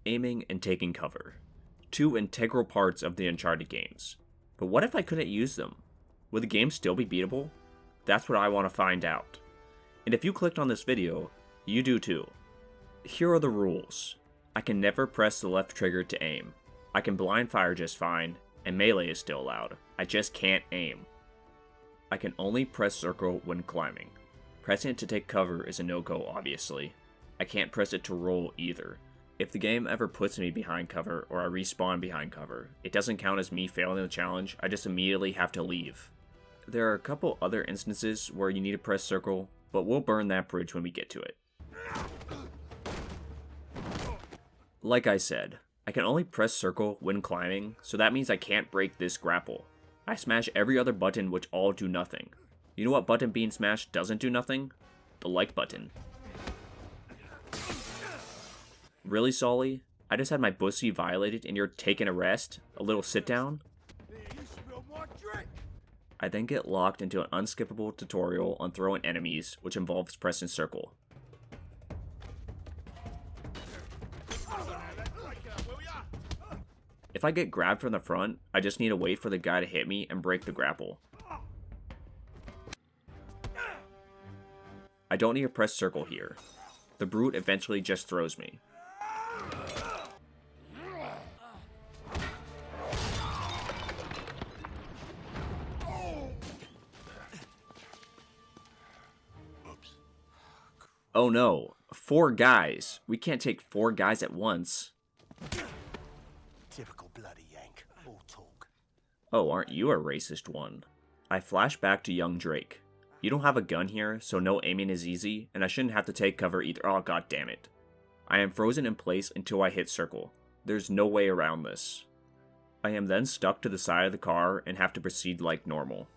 aiming, and taking cover. Two integral parts of the Uncharted games. But what if I couldn't use them? Would the game still be beatable? That's what I want to find out. And if you clicked on this video, you do too. Here are the rules. I can never press the left trigger to aim. I can blind fire just fine, and melee is still allowed. I just can't aim. I can only press circle when climbing. Pressing it to take cover is a no-go, obviously. I can't press it to roll either. If the game ever puts me behind cover or I respawn behind cover, it doesn't count as me failing the challenge, I just immediately have to leave. There are a couple other instances where you need to press circle, but we'll burn that bridge when we get to it. Like I said, I can only press circle when climbing, so that means I can't break this grapple. I smash every other button which all do nothing. You know what button being smashed doesn't do nothing? The like button. Really, Solly? I just had my pussy violated and you're taking a rest? A little sit down? I then get locked into an unskippable tutorial on throwing enemies, which involves pressing circle. If I get grabbed from the front, I just need to wait for the guy to hit me and break the grapple. I don't need to press circle here. The brute eventually just throws me. Oh no, 4 guys. We can't take 4 guys at once. Typical bloody Yank, all talk. Oh, aren't you a racist one? I flash back to young Drake. You don't have a gun here, so no aiming is easy, and I shouldn't have to take cover either. Oh, god damn it. I am frozen in place until I hit circle. There's no way around this. I am then stuck to the side of the car and have to proceed like normal.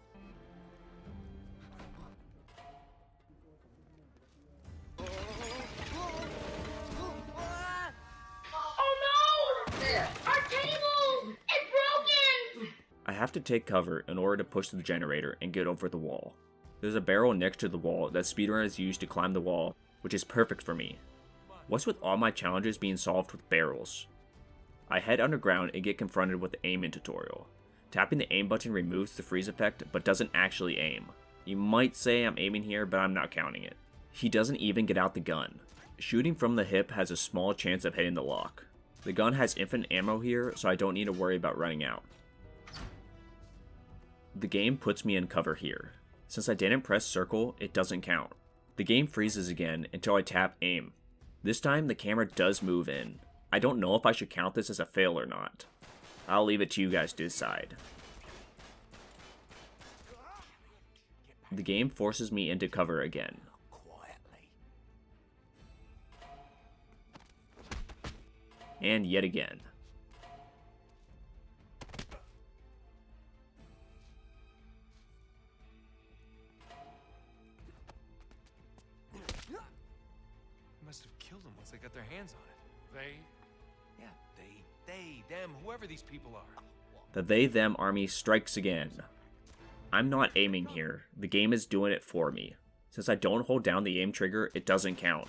I have to take cover in order to push the generator and get over the wall. There's a barrel next to the wall that speedrunners use to climb the wall, which is perfect for me. What's with all my challenges being solved with barrels? I head underground and get confronted with the aiming tutorial. Tapping the aim button removes the freeze effect, but doesn't actually aim. You might say I'm aiming here, but I'm not counting it. He doesn't even get out the gun. Shooting from the hip has a small chance of hitting the lock. The gun has infinite ammo here, so I don't need to worry about running out. The game puts me in cover here. Since I didn't press circle, it doesn't count. The game freezes again until I tap aim. This time the camera does move in. I don't know if I should count this as a fail or not. I'll leave it to you guys to decide. The game forces me into cover again. And yet again. Must have killed them once they got their hands on it. They? Yeah, they, them, whoever these people are. The they-them army strikes again. I'm not aiming here. The game is doing it for me. Since I don't hold down the aim trigger, it doesn't count.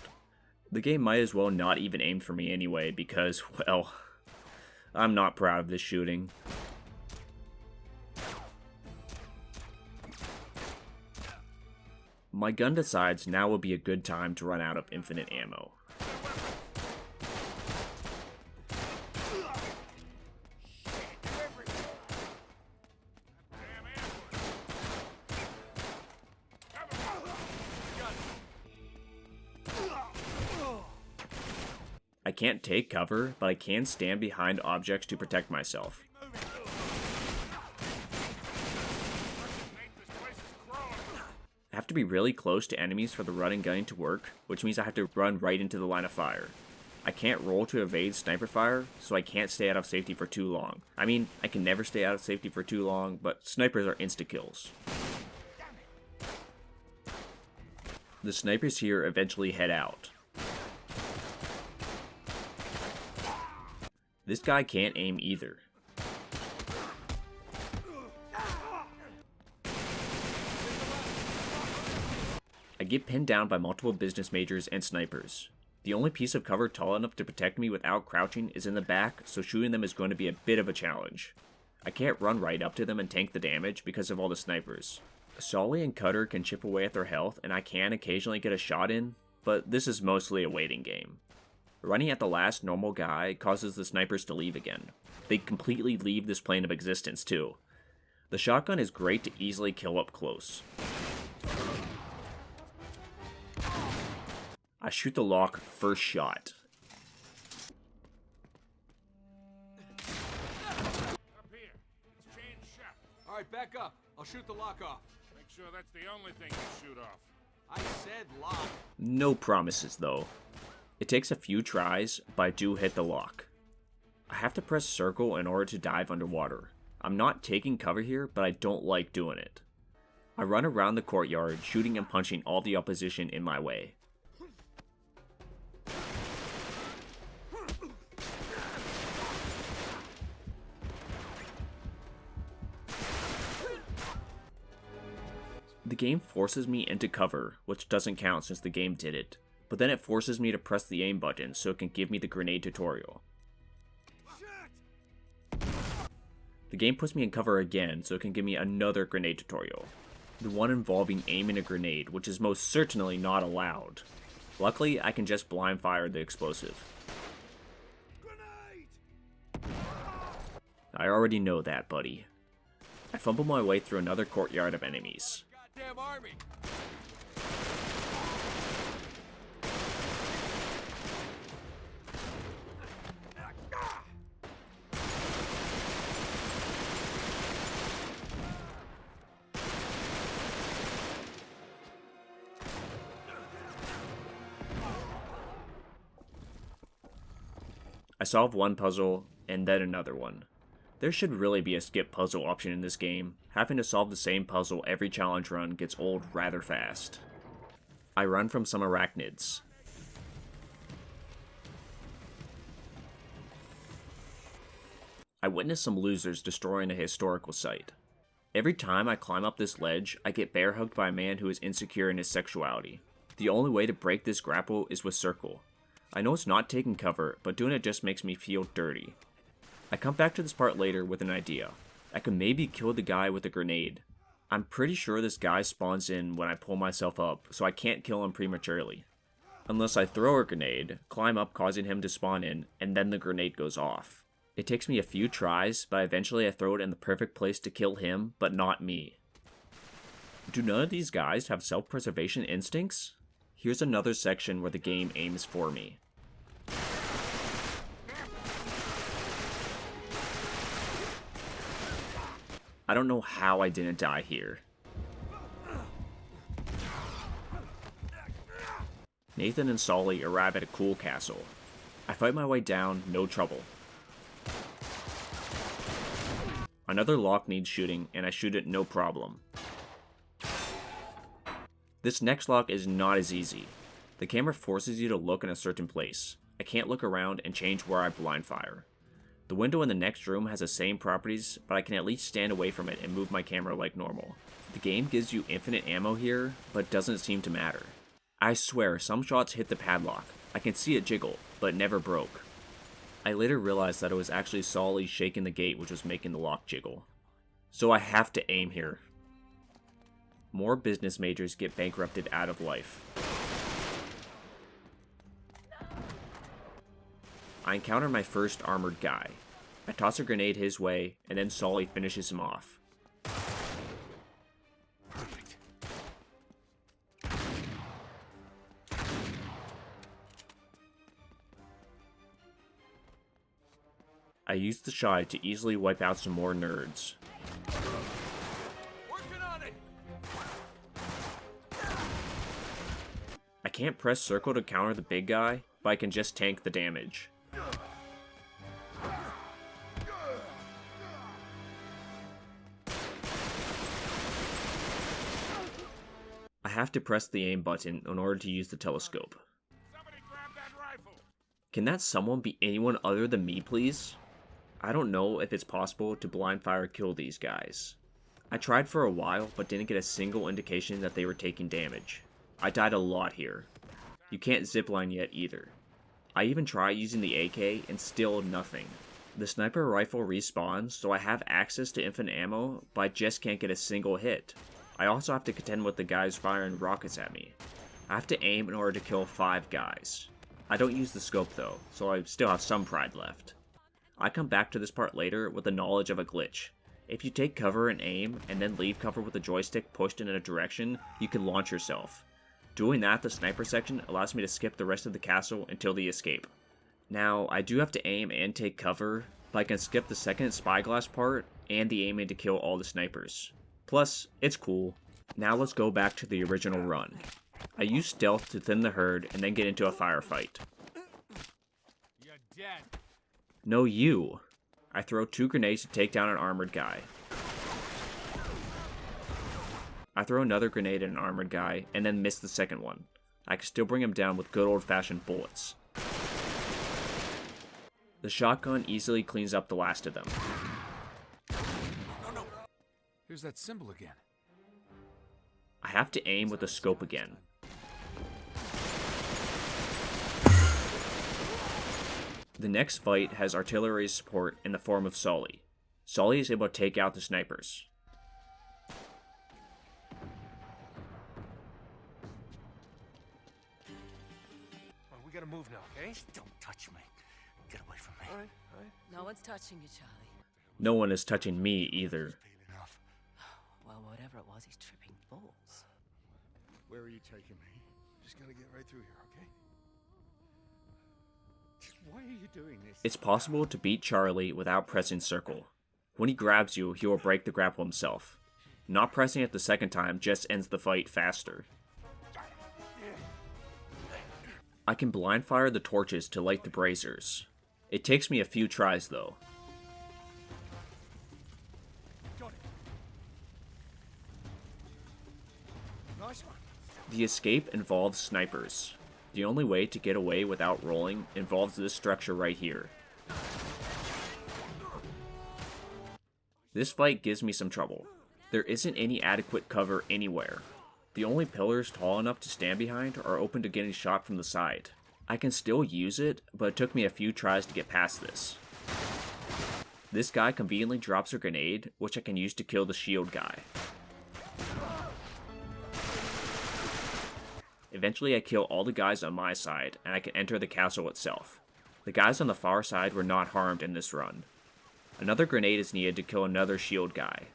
The game might as well not even aim for me anyway because, well, I'm not proud of this shooting. My gun decides now would be a good time to run out of infinite ammo. I can't take cover, but I can stand behind objects to protect myself. I have to be really close to enemies for the run and gunning to work, which means I have to run right into the line of fire. I can't roll to evade sniper fire, so I can't stay out of safety for too long. I mean, I can never stay out of safety for too long, but snipers are insta-kills. The snipers here eventually head out. This guy can't aim either. I get pinned down by multiple business majors and snipers. The only piece of cover tall enough to protect me without crouching is in the back, so shooting them is going to be a bit of a challenge. I can't run right up to them and tank the damage because of all the snipers. Solly and Cutter can chip away at their health, and I can occasionally get a shot in, but this is mostly a waiting game. Running at the last normal guy causes the snipers to leave again. They completely leave this plane of existence too. The shotgun is great to easily kill up close. I shoot the lock first shot. Up here. Let's change shot. All right, back up. I'll shoot the lock off. Make sure that's the only thing you shoot off. I said lock. No promises though. It takes a few tries, but I do hit the lock. I have to press circle in order to dive underwater. I'm not taking cover here, but I don't like doing it. I run around the courtyard, shooting and punching all the opposition in my way. The game forces me into cover, which doesn't count since the game did it, but then it forces me to press the aim button so it can give me the grenade tutorial. The game puts me in cover again so it can give me another grenade tutorial. The one involving aiming a grenade, which is most certainly not allowed. Luckily, I can just blind fire the explosive. I already know that, buddy. I fumble my way through another courtyard of enemies. Goddamn army. I solve one puzzle, and then another one. There should really be a skip puzzle option in this game. Having to solve the same puzzle every challenge run gets old rather fast. I run from some arachnids. I witness some losers destroying a historical site. Every time I climb up this ledge, I get bear hugged by a man who is insecure in his sexuality. The only way to break this grapple is with circle. I know it's not taking cover, but doing it just makes me feel dirty. I come back to this part later with an idea. I can maybe kill the guy with a grenade. I'm pretty sure this guy spawns in when I pull myself up, so I can't kill him prematurely. Unless I throw a grenade, climb up causing him to spawn in, and then the grenade goes off. It takes me a few tries, but eventually I throw it in the perfect place to kill him, but not me. Do none of these guys have self-preservation instincts? Here's another section where the game aims for me. I don't know how I didn't die here. Nathan and Solly arrive at a cool castle. I fight my way down, no trouble. Another lock needs shooting, and I shoot it no problem. This next lock is not as easy. The camera forces you to look in a certain place. I can't look around and change where I blind fire. The window in the next room has the same properties, but I can at least stand away from it and move my camera like normal. The game gives you infinite ammo here, but doesn't seem to matter. I swear, some shots hit the padlock. I can see it jiggle, but it never broke. I later realized that it was actually Solly shaking the gate which was making the lock jiggle. So I have to aim here. More business majors get bankrupted out of life. I encounter my first armored guy. I toss a grenade his way, and then Solly finishes him off. Perfect. I use the shot to easily wipe out some more nerds. Working on it. I can't press circle to counter the big guy, but I can just tank the damage. I have to press the aim button in order to use the telescope. Somebody grab that rifle. Can that someone be anyone other than me, please? I don't know if it's possible to blind fire kill these guys. I tried for a while, but didn't get a single indication that they were taking damage. I died a lot here. You can't zipline yet either. I even try using the AK and still nothing. The sniper rifle respawns, so I have access to infinite ammo, but I just can't get a single hit. I also have to contend with the guys firing rockets at me. I have to aim in order to kill 5 guys. I don't use the scope though, so I still have some pride left. I come back to this part later with the knowledge of a glitch. If you take cover and aim, and then leave cover with the joystick pushed in a direction, you can launch yourself. Doing that, the sniper section allows me to skip the rest of the castle until the escape. Now, I do have to aim and take cover, but I can skip the second spyglass part and the aiming to kill all the snipers. Plus, it's cool. Now let's go back to the original run. I use stealth to thin the herd and then get into a firefight. You're dead. No, you. I throw 2 grenades to take down an armored guy. I throw another grenade at an armored guy and then miss the second one. I can still bring him down with good old-fashioned bullets. The shotgun easily cleans up the last of them. No. Here's that symbol again. I have to aim with the scope again. The next fight has artillery support in the form of Sully. Sully is able to take out the snipers. Well, we gotta move now, okay? Don't touch me. Get away from me. All right. No one's touching you, Charlie. No one is touching me either. Feeling off. Well, whatever it was, he's tripping balls. Where are you taking me? Just gotta get right through here, okay? Just why are you doing this? It's possible to beat Charlie without pressing circle. When he grabs you, he will break the grapple himself. Not pressing it the second time just ends the fight faster. I can blind fire the torches to light the braziers. It takes me a few tries though. Got it. Nice one. The escape involves snipers. The only way to get away without rolling involves this structure right here. This fight gives me some trouble. There isn't any adequate cover anywhere. The only pillars tall enough to stand behind are open to getting shot from the side. I can still use it, but it took me a few tries to get past this. This guy conveniently drops a grenade, which I can use to kill the shield guy. Eventually I kill all the guys on my side, and I can enter the castle itself. The guys on the far side were not harmed in this run. Another grenade is needed to kill another shield guy.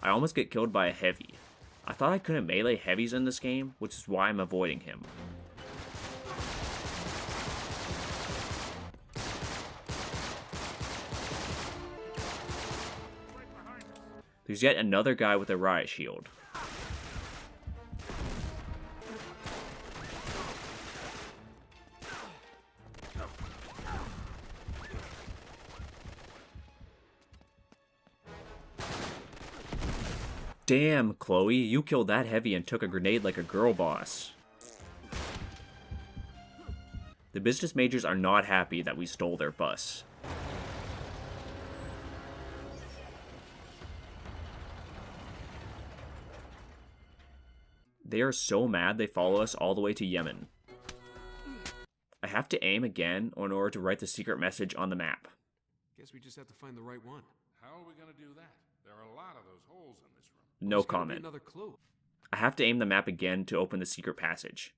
I almost get killed by a heavy. I thought I couldn't melee heavies in this game, which is why I'm avoiding him. There's yet another guy with a riot shield. Damn, Chloe, you killed that heavy and took a grenade like a girl boss. The business majors are not happy that we stole their bus. They are so mad they follow us all the way to Yemen. I have to aim again in order to write the secret message on the map. Guess we just have to find the right one. How are we gonna do that? There are a lot of those holes in this room. No There's gotta be comment. Another clue. I have to aim the map again to open the secret passage.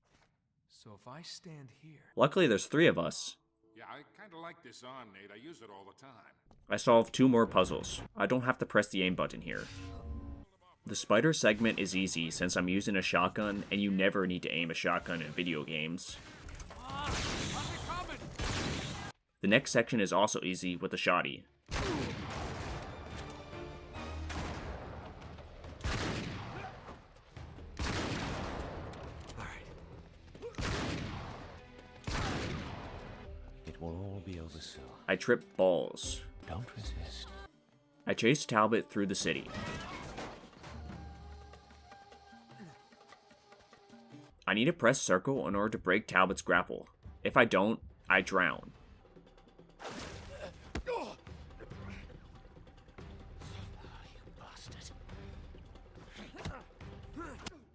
So if I stand here, Luckily there's 3 of us. Yeah, I kinda like this arm, Nate. I use it all the time. I solved 2 more puzzles. I don't have to press the aim button here. The spider segment is easy since I'm using a shotgun, and you never need to aim a shotgun in video games. The next section is also easy with a shotty. It will all be over soon. I trip balls. Don't resist. I chase Talbot through the city. I need to press circle in order to break Talbot's grapple. If I don't, I drown.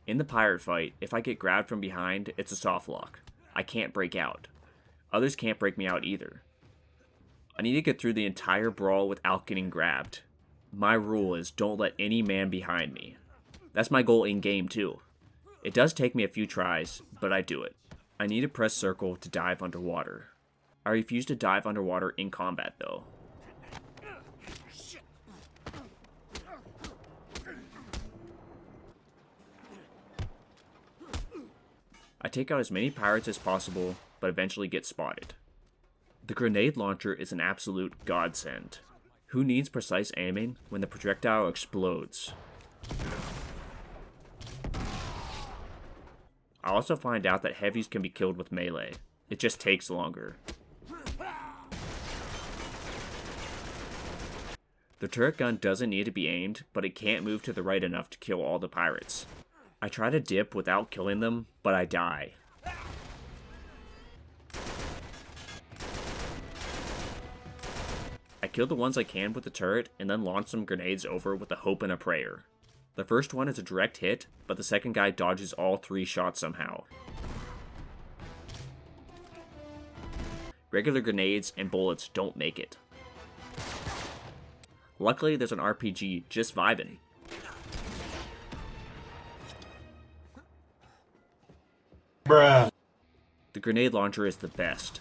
In the pirate fight, if I get grabbed from behind, it's a soft lock. I can't break out. Others can't break me out either. I need to get through the entire brawl without getting grabbed. My rule is don't let any man behind me. That's my goal in game too. It does take me a few tries, but I do it. I need to press circle to dive underwater. I refuse to dive underwater in combat though. I take out as many pirates as possible, but eventually get spotted. The grenade launcher is an absolute godsend. Who needs precise aiming when the projectile explodes? I also find out that heavies can be killed with melee. It just takes longer. The turret gun doesn't need to be aimed, but it can't move to the right enough to kill all the pirates. I try to dip without killing them, but I die. I kill the ones I can with the turret, and then launch some grenades over with a hope and a prayer. The first one is a direct hit, but the second guy dodges all 3 shots somehow. Regular grenades and bullets don't make it. Luckily, there's an RPG just vibing. Bruh. The grenade launcher is the best.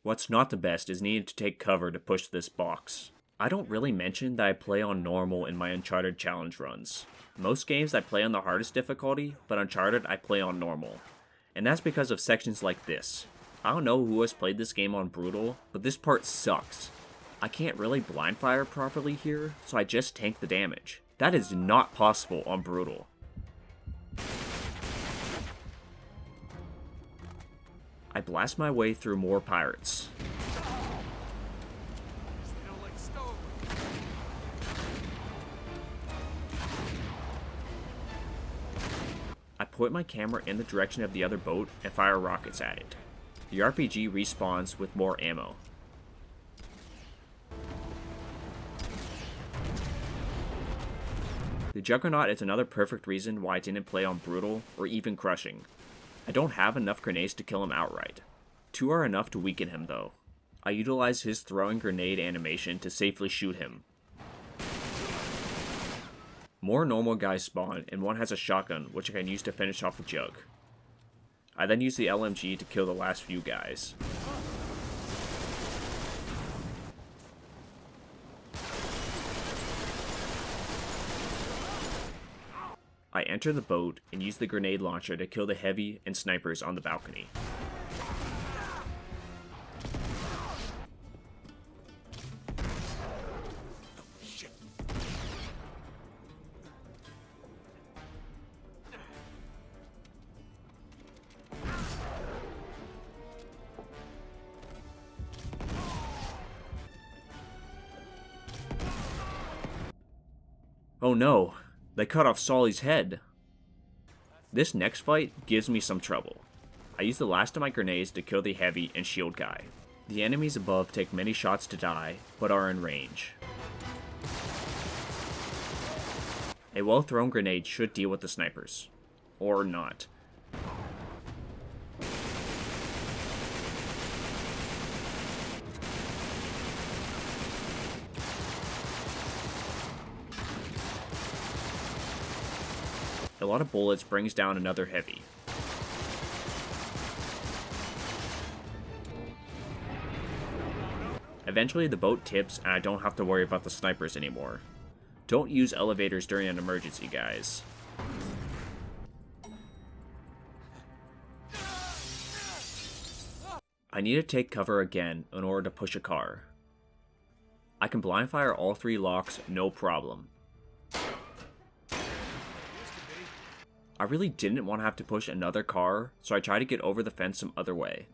What's not the best is needing to take cover to push this box. I don't really mention that I play on normal in my Uncharted challenge runs. Most games I play on the hardest difficulty, but Uncharted I play on normal. And that's because of sections like this. I don't know who has played this game on brutal, but this part sucks. I can't really blind fire properly here, so I just tank the damage. That is not possible on brutal. I blast my way through more pirates. I point my camera in the direction of the other boat and fire rockets at it. The RPG respawns with more ammo. The Juggernaut is another perfect reason why I didn't play on brutal or even crushing. I don't have enough grenades to kill him outright. 2 are enough to weaken him though. I utilize his throwing grenade animation to safely shoot him. More normal guys spawn, and one has a shotgun, which I can use to finish off the Jug. I then use the LMG to kill the last few guys. I enter the boat and use the grenade launcher to kill the heavy and snipers on the balcony. Oh no, they cut off Solly's head. This next fight gives me some trouble. I use the last of my grenades to kill the heavy and shield guy. The enemies above take many shots to die, but are in range. A well-thrown grenade should deal with the snipers. Or not. A lot of bullets brings down another heavy. Eventually the boat tips and I don't have to worry about the snipers anymore. Don't use elevators during an emergency, guys. I need to take cover again in order to push a car. I can blind fire all 3 locks, no problem. I really didn't want to have to push another car, so I tried to get over the fence some other way.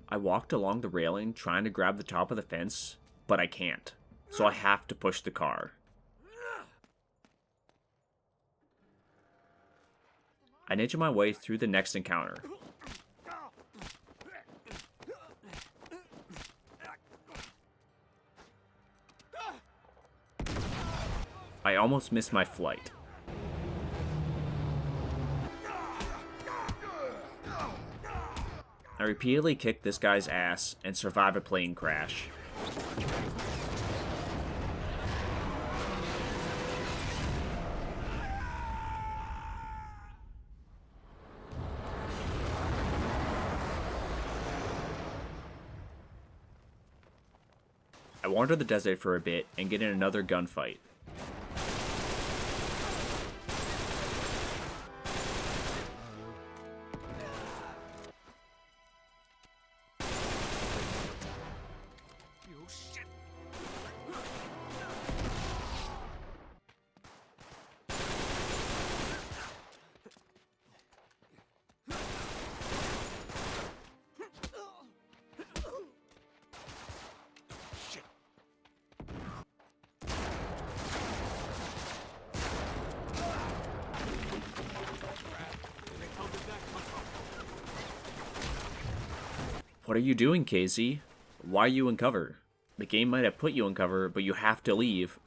I walked along the railing trying to grab the top of the fence, but I can't, so I have to push the car. I ninja my way through the next encounter. I almost missed my flight. I repeatedly kicked this guy's ass and survive a plane crash. I wander the desert for a bit and get in another gunfight. What are you doing, Casey? Why are you in cover? The game might have put you in cover, but you have to leave.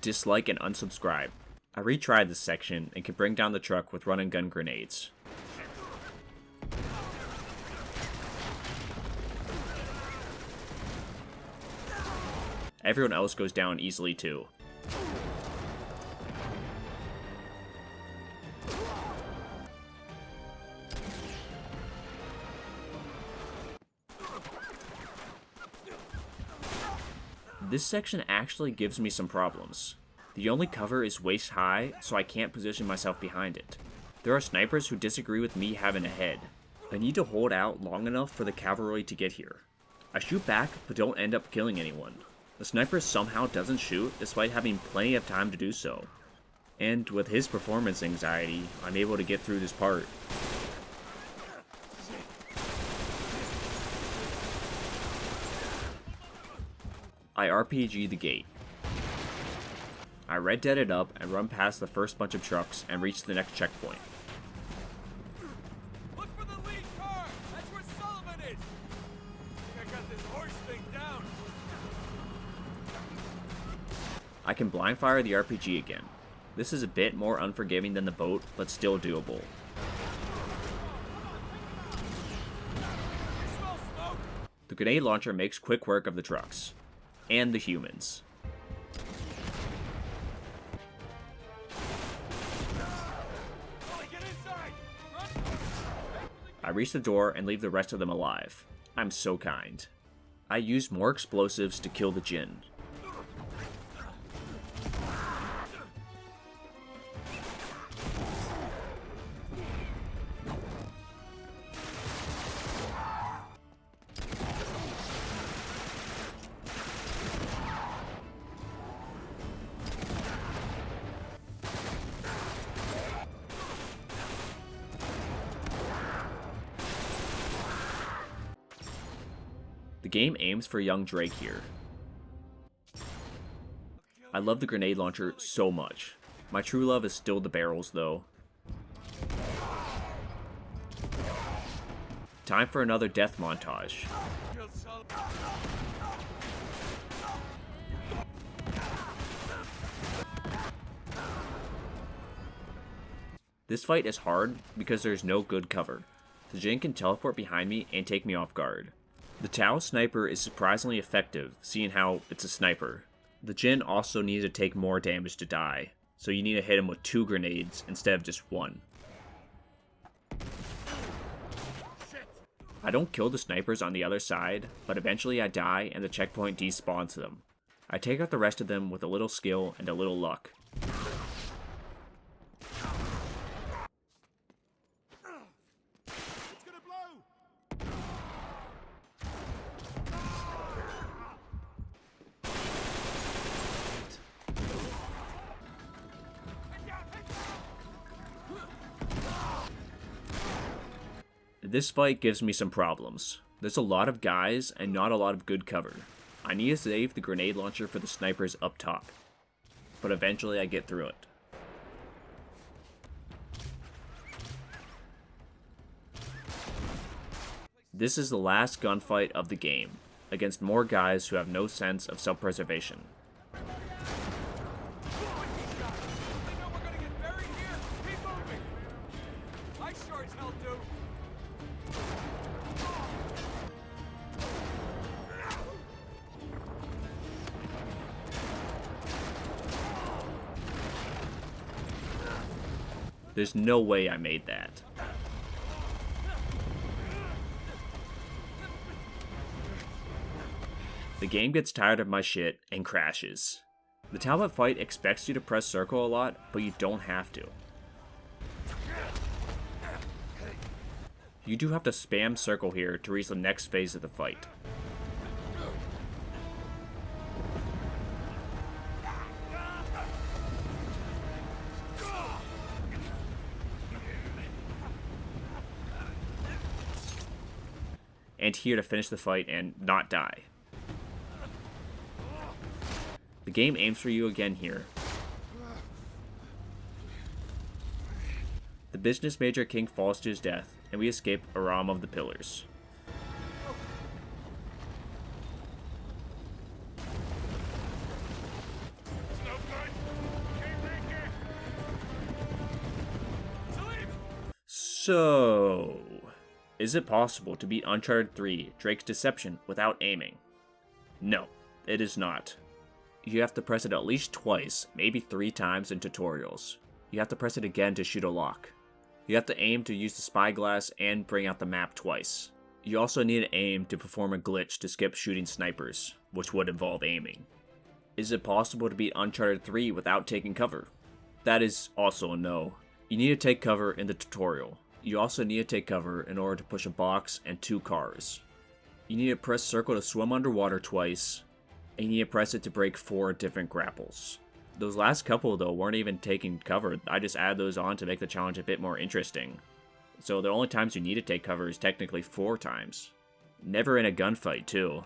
Dislike and unsubscribe. I retried this section and can bring down the truck with run and gun grenades. Everyone else goes down easily too. This section actually gives me some problems. The only cover is waist high, so I can't position myself behind it. There are snipers who disagree with me having a head. I need to hold out long enough for the cavalry to get here. I shoot back, but don't end up killing anyone. The sniper somehow doesn't shoot, despite having plenty of time to do so. And with his performance anxiety, I'm able to get through this part. I RPG the gate. I Red Dead it up and run past the first bunch of trucks and reach the next checkpoint. Look for the lead car! That's where Sullivan is! I think I got this horse thing down. I can blind fire the RPG again. This is a bit more unforgiving than the boat, but still doable. Smell smoke! The grenade launcher makes quick work of the trucks. And the humans. Get inside! Run! I reach the door and leave the rest of them alive. I'm so kind. I use more explosives to kill the Jinn. The game aims for young Drake here. I love the grenade launcher so much. My true love is still the barrels though. Time for another death montage. Kill Sullivan. This fight is hard because there's no good cover. The Jinn can teleport behind me and take me off guard. The Tau sniper is surprisingly effective, seeing how it's a sniper. The Jinn also need to take more damage to die, so you need to hit him with 2 grenades instead of just 1. I don't kill the snipers on the other side, but eventually I die and the checkpoint despawns them. I take out the rest of them with a little skill and a little luck. It's gonna blow! This fight gives me some problems. There's a lot of guys and not a lot of good cover. I need to save the grenade launcher for the snipers up top. But eventually I get through it. This is the last gunfight of the game, against more guys who have no sense of self-preservation. There's no way I made that. The game gets tired of my shit and crashes. The tablet fight expects you to press circle a lot, but you don't have to. You do have to spam circle here to reach the next phase of the fight. And here to finish the fight and not die. The game aims for you again here. The business major king falls to his death, and we escape a realm of the pillars. So, is it possible to beat Uncharted 3 Drake's Deception without aiming? No, it is not. You have to press it at least twice, maybe 3 times in tutorials. You have to press it again to shoot a lock. You have to aim to use the spyglass and bring out the map twice. You also need to aim to perform a glitch to skip shooting snipers, which would involve aiming. Is it possible to beat Uncharted 3 without taking cover? That is also a no. You need to take cover in the tutorial. You also need to take cover in order to push a box and 2 cars. You need to press circle to swim underwater twice, and you need to press it to break 4 different grapples. Those last couple though weren't even taking cover. I just added those on to make the challenge a bit more interesting. So the only times you need to take cover is technically 4 times. Never in a gunfight too.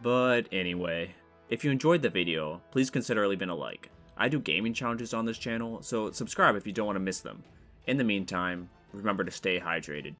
But anyway, if you enjoyed the video, please consider leaving a like. I do gaming challenges on this channel, so subscribe if you don't want to miss them. In the meantime, remember to stay hydrated.